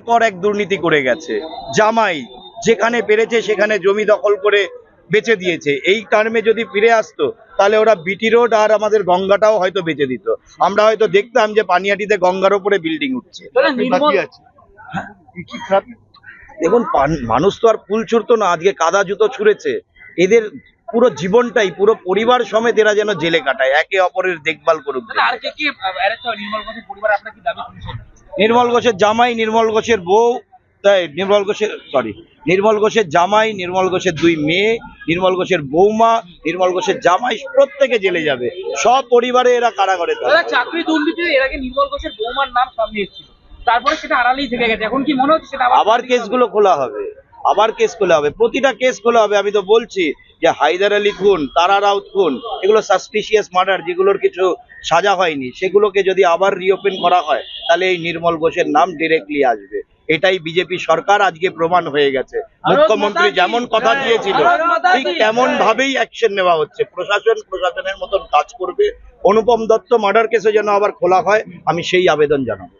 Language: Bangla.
পর এক দুর্নীতি করে গেছে। জামাই যেখানে পেরেছে সেখানে জমি দখল করে বেচে দিয়েছে। এই টার্মে যদি ফিরে আসতো তাহলে ওরা বিটি রোড আর আমাদের গঙ্গাটাও হয়তো বেচে দিত। আমরা হয়তো দেখতাম যে পানিহাটিতে গঙ্গার ওপরে বিল্ডিং উঠছে। দেখুন, মানুষ তো আর ফুল ছুড়তো না, আজকে কাদা জুতো ছুঁড়েছে। এদের পুরো জীবনটাই, পুরো পরিবার সমেত এরা যেন জেলে কাটায়, একে অপরের দেখভাল করুক। নির্মল ঘোষের জামাই, নির্মল ঘোষের বউ, তাই নির্মল ঘোষের জামাই, নির্মল ঘোষের 2 মেয়ে, নির্মল ঘোষের বৌমা, নির্মল ঘোষের জামাই, প্রত্যেকে জেলে যাবে। সব পরিবারে এরা কারাগারে থাকবে। চাকরি দুর্নীতিতে এর আগে নির্মল ঘোষের বৌমার নাম সামনে এসেছিল, তারপরে সেটা আড়ালেই থেকে গেছে। এখন কি মনে হচ্ছে সেটা আবার কেসগুলো খোলা হবে? আবার কেস খোলা হবে, প্রতিটা কেস খোলা হবে। আমি তো বলছি যে হায়দার আলী খুন, তারা রাউত খুন, এগুলো সাসপিশিয়াস মার্ডার, যেগুলোর কিছু সাজা হয়নি, সেগুলোকে যদি আবার রিওপেন করা হয় তাহলে এই নির্মল ঘোষের নাম ডিরেক্টলি আসবে। এটাই বিজেপি সরকার আজকে প্রমাণ হয়ে গেছে। মুখ্যমন্ত্রী যেমন কথা দিয়েছিল ঠিক তেমন ভাবেই অ্যাকশন নেওয়া হচ্ছে। প্রশাসনের মতন কাজ করবে। অনুপম দত্ত মার্ডার কেসে যেন আবার খোলা হয়, আমি সেই আবেদন জানাবো।